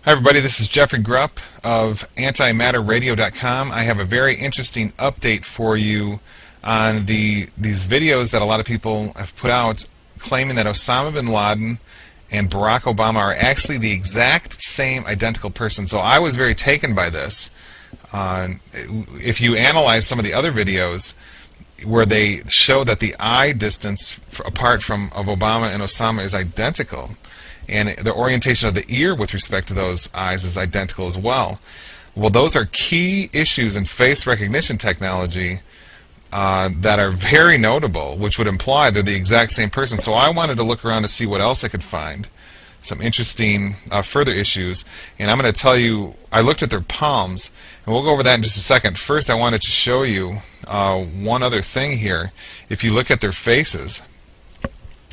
Hi everybody, this is Jeffrey Grupp of antimatterradio.com. I have a very interesting update for you on these videos that a lot of people have put out claiming that Osama bin Laden and Barack Obama are actually the exact same identical person. So I was very taken by this. If you analyze some of the other videos where they show that the eye distance apart from of Obama and Osama is identical, and the orientation of the ear with respect to those eyes is identical as well. Well, those are key issues in face recognition technology that are very notable, which would imply they're the exact same person. So I wanted to look around to see what else I could find, some interesting further issues, and I'm going to tell you, I looked at their palms, and we'll go over that in just a second. First, I wanted to show you one other thing here. If you look at their faces,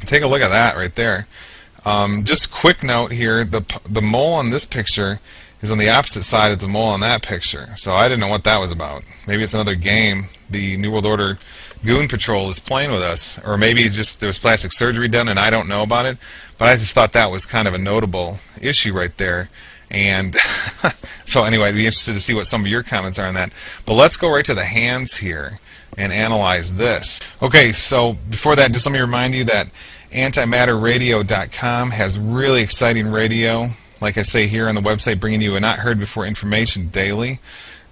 take a look at that right there. Just quick note here, the mole on this picture is on the opposite side of the mole on that picture. So I didn't know what that was about. Maybe it's another game the New World Order Goon Patrol is playing with us, or maybe just there was plastic surgery done and I don't know about it. But I just thought that was kind of a notable issue right there. And so anyway, I'd be interested to see what some of your comments are on that. But let's go right to the hands here and analyze this. Okay, so before that, just let me remind you that antimatterradio.com has really exciting radio, like I say here on the website, bringing you a not heard before information daily.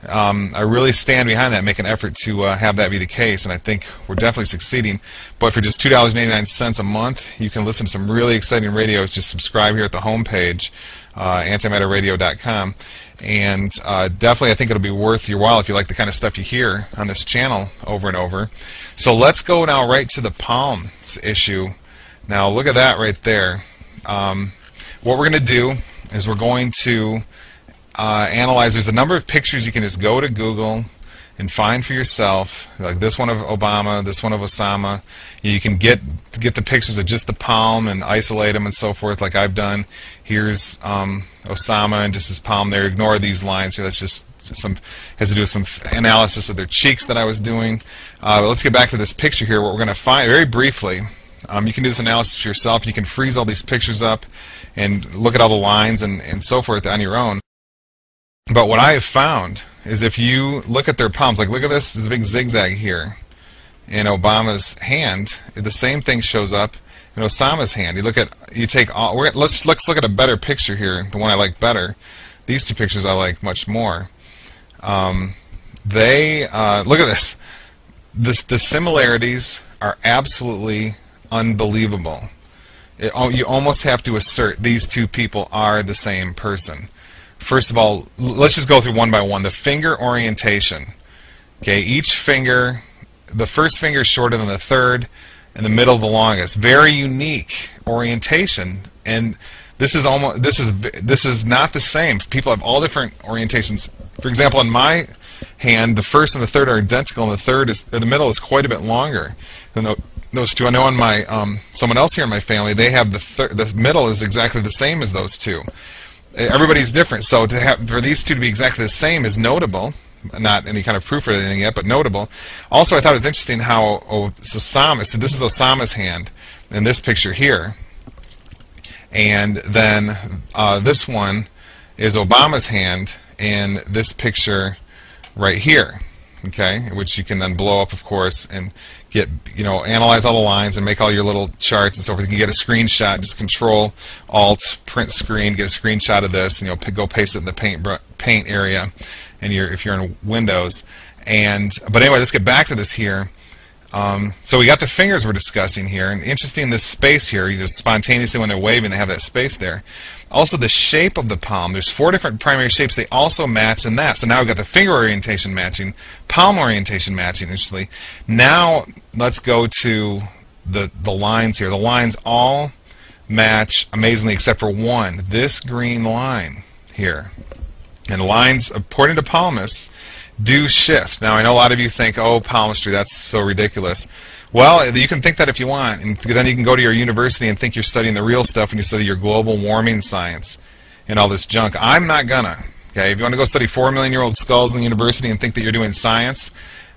I really stand behind that, make an effort to have that be the case, and I think we're definitely succeeding. But for just $2.89 a month, you can listen to some really exciting radios. Just subscribe here at the homepage, antimatterradio.com, and definitely I think it'll be worth your while if you like the kind of stuff you hear on this channel over and over. So let's go now right to the palms issue. Now look at that right there. What we're going to do is we're going to analyze. There's a number of pictures you can just go to Google and find for yourself, like this one of Obama, this one of Osama. You can get the pictures of just the palm and isolate them and so forth, like I've done. Here's Osama and just his palm there. Ignore these lines here. That's just has to do with some analysis of their cheeks that I was doing. But let's get back to this picture here. What we're going to find very briefly. You can do this analysis yourself. You can freeze all these pictures up and look at all the lines and so forth on your own. But what I have found is if you look at their palms, like look at this, there's a big zigzag here in Obama's hand. The same thing shows up in Osama's hand. Let's look at a better picture here, the one I like better. These two pictures I like much more. Look at this. The similarities are absolutely unbelievable. You almost have to assert these two people are the same person. First of all, let's just go through one by one. The finger orientation. Okay, each finger, the first finger is shorter than the third, and the middle the longest. Very unique orientation, and this is not the same. People have all different orientations. For example, in my hand, the first and the third are identical, and the middle is quite a bit longer than those two. I know on my someone else here in my family, they have the middle is exactly the same as those two. Everybody's different, so for these two to be exactly the same is notable. Not any kind of proof or anything yet, but notable. Also, I thought it was interesting how Osama. So this is Osama's hand in this picture here, and then this one is Obama's hand in this picture right here. Okay, which you can then blow up, of course, and get, analyze all the lines and make all your little charts and so forth. You can get a screenshot, just Control Alt print screen, get a screenshot of this, and go paste it in the paint area, and if you're in Windows. But anyway, let's get back to this here. So we got the fingers we're discussing here, and interesting this space here. You just spontaneously when they're waving, they have that space there. Also, the shape of the palm. There's 4 different primary shapes. They also match in that. So now we've got the finger orientation matching, palm orientation matching. Interestingly, now let's go to the lines here. The lines all match amazingly, except for one. This green line here, and lines according to palmists do shift. Now I know a lot of you think, oh, palmistry, that's so ridiculous. Well, you can think that if you want, and then you can go to your university and think you're studying the real stuff when you study your global warming science and all this junk. I'm not gonna. Okay, if you want to go study 4-million-year-old skulls in the university and think that you're doing science,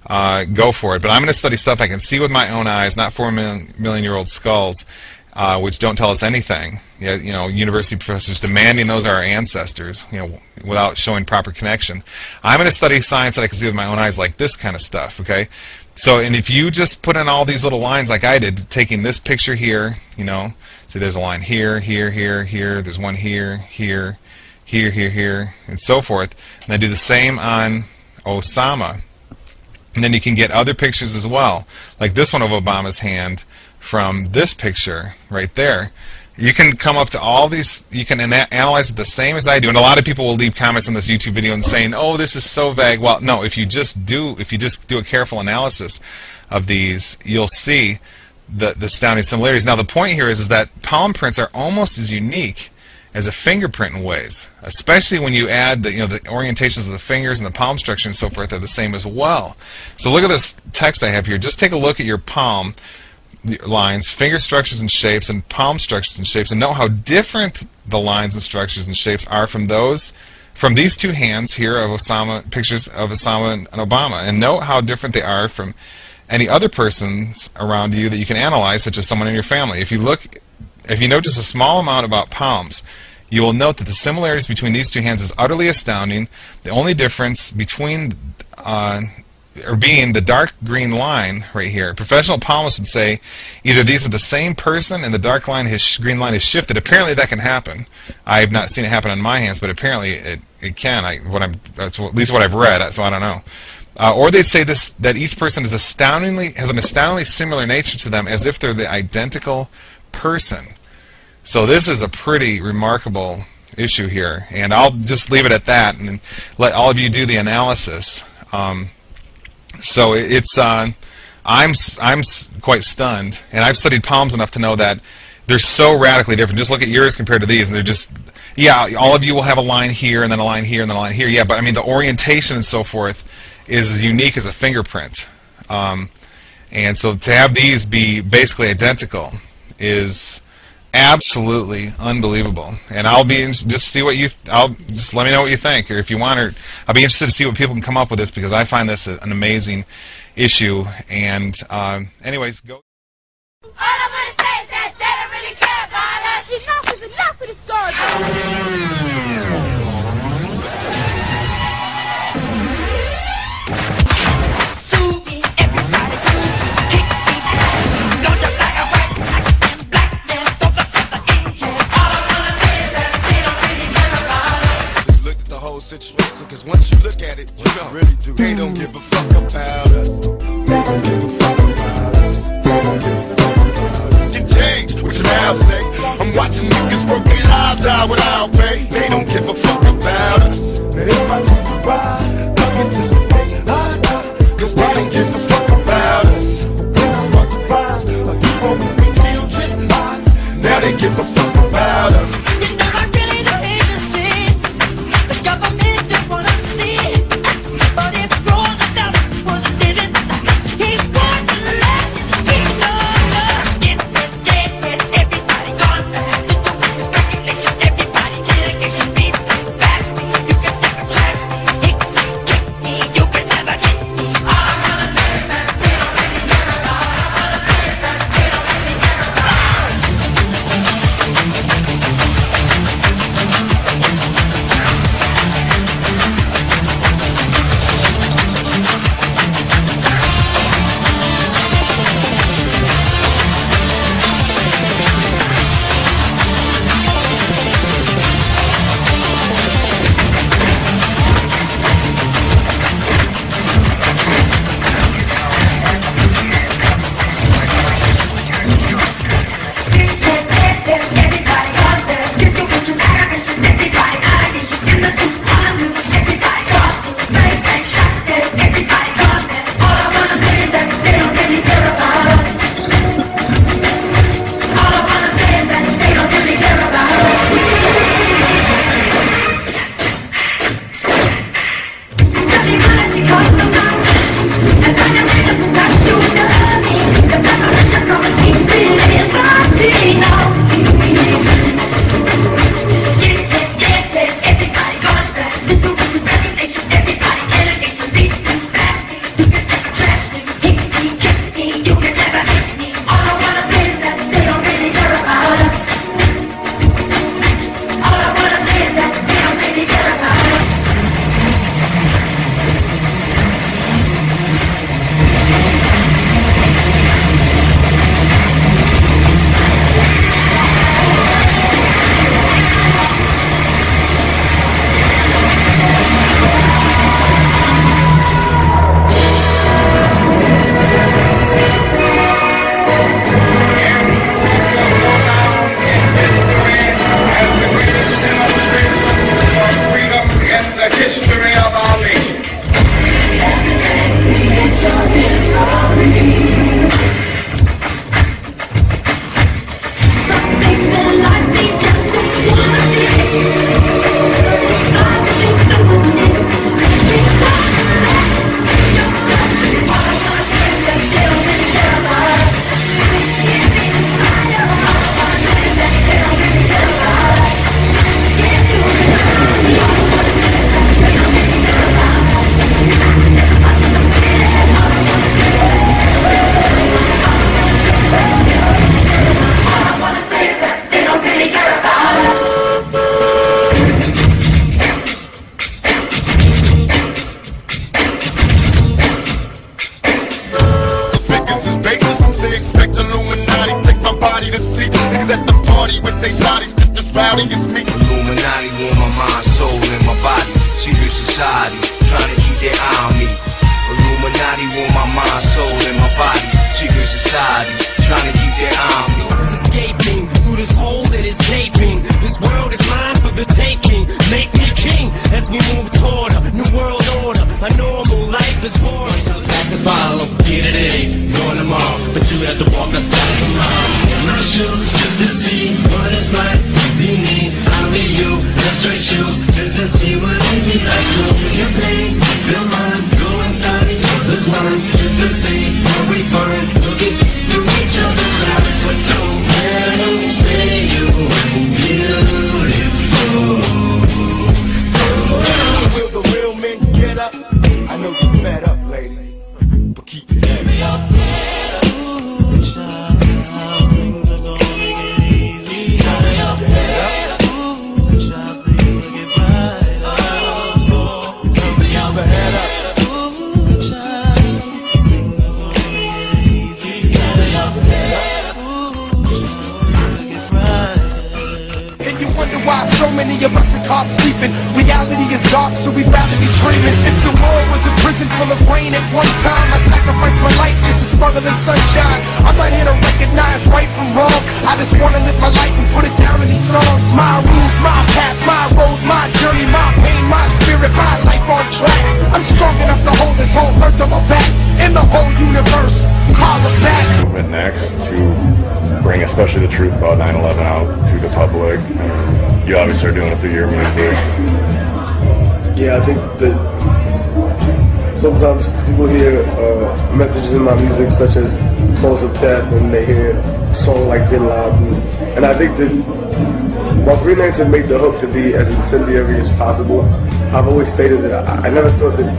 go for it. But I'm going to study stuff I can see with my own eyes, not 4-million-year-old skulls. which don't tell us anything. You know, university professors demanding those are our ancestors, you know, without showing proper connection. I'm going to study science that I can see with my own eyes, like this kind of stuff, okay? So, and if you just put in all these little lines like I did, taking this picture here, you know, see there's a line here, here, here, here, there's one here, here, here, here, here, and so forth, and I do the same on Osama. And then you can get other pictures as well, like this one of Obama's hand from this picture right there. You can come up to all these, you can analyze it the same as I do, and a lot of people will leave comments on this YouTube video and saying, oh, this is so vague. Well, no, if you just do a careful analysis of these, you'll see the astounding similarities. Now the point here is that palm prints are almost as unique as a fingerprint in ways, especially when you add the, you know, the orientations of the fingers and the palm structure and so forth are the same as well. So look at this text I have here. Just take a look at your palm lines, finger structures and shapes, and palm structures and shapes, and note how different the lines and structures and shapes are from these two hands here of Osama, pictures of Osama and Obama, and note how different they are from any other persons around you that you can analyze, such as someone in your family. If you note just a small amount about palms, you will note that the similarities between these two hands is utterly astounding. The only difference between being the dark green line right here. Professional palmists would say either these are the same person and the dark line, his green line is shifted. Apparently that can happen. I have not seen it happen on my hands, but apparently it can. That's at least what I've read, so I don't know. Or they'd say that each person has an astoundingly similar nature to them, as if they're the identical person. So this is a pretty remarkable issue here, and I'll just leave it at that and let all of you do the analysis. So it's I'm quite stunned, and I've studied palms enough to know that they're so radically different. Just look at yours compared to these, and they're just, yeah, all of you will have a line here and then a line here and then a line here, yeah, but I mean the orientation and so forth is as unique as a fingerprint, and so to have these be basically identical is absolutely unbelievable. And I'll be just see what just let me know what you think, or if you want, or I'll be interested to see what people can come up with this, because I find this an amazing issue. And anyways, go. All I want to say is that they don't really care about us. Enough is enough of this garbage. Situation, cause once you look at it, you really do. They don't give a fuck about us. They don't give a fuck about us. They don't give a fuck about us. You change what your mouth say. I'm watching niggas work their lives out without pay. They don't give a fuck about us. Now if I treat you right, I'll get to the day I die. Cause they don't give a fuck about us. When I start to rise, I keep on with children's eyes. Now they give a fuck about us. make me king as we move toward a new world order. A normal life is born. Back to follow, get it in, going tomorrow, but you have to walk 1,000 miles in my shoes just to see what it's like to be me. I'll be you, no straight shoes, just to see what it be like to feel your pain, feel mine, go inside each other's minds, just to see what we find, looking through each other's eyes. But don't let them say you ain't beautiful. Will the real men get up? I know you're fed up, ladies, but keep your head up. Why so many of us are caught sleeping? Reality is dark, so we'd rather be dreaming. If the world was a prison full of rain at one time, I'd sacrifice my life just to smuggle in sunshine. I'm not here to recognize right from wrong. I just wanna live my life and put it down in these songs. My rules, my path, my road, my journey, my pain, my spirit, my life on track. I'm strong enough to hold this whole earth on my back. In the whole universe, call it back. Movement next to bring especially the truth about 9/11 out to the public. You obviously are doing it through your music. Yeah, I think that sometimes people hear messages in my music such as cause of death, and they hear a song like Bin Laden. And I think that while Green Lantern made the hook to be as incendiary as possible, I've always stated that I never thought that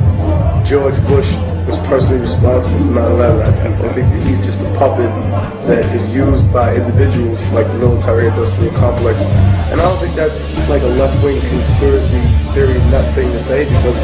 George Bush was personally responsible for 9/11. I think that he's just a puppet that is used by individuals like the military-industrial complex. And I don't think that's like a left-wing conspiracy theory nut thing to say, because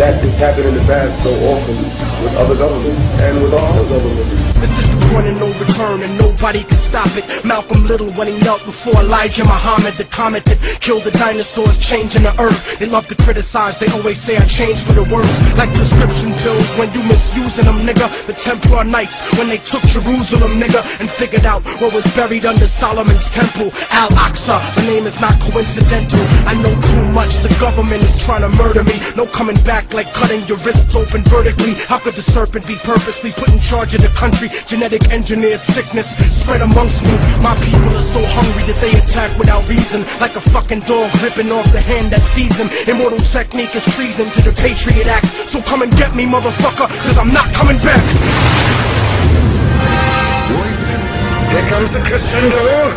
that has happened in the past so often with other governments and with our own government. This is the point of no return and nobody can stop it. Malcolm Little when he knelt before Elijah Muhammad, the comet that killed the dinosaurs, changing the earth. They love to criticize, they always say I changed for the worse. Like prescription pills when you misusing them, nigga. The Templar Knights when they took Jerusalem, nigga, and figured out what was buried under Solomon's temple, Al-Aqsa. The name is not coincidental. I know too much, the government is trying to murder me. No coming back like cutting your wrists open vertically. How could the serpent be purposely put in charge of the country? Genetic engineered sickness spread amongst me. My people are so hungry that they attack without reason, like a fucking dog ripping off the hand that feeds him. Immortal technique is treason to the Patriot Act. So come and get me, motherfucker, cause I'm not coming back. Here comes the crescendo.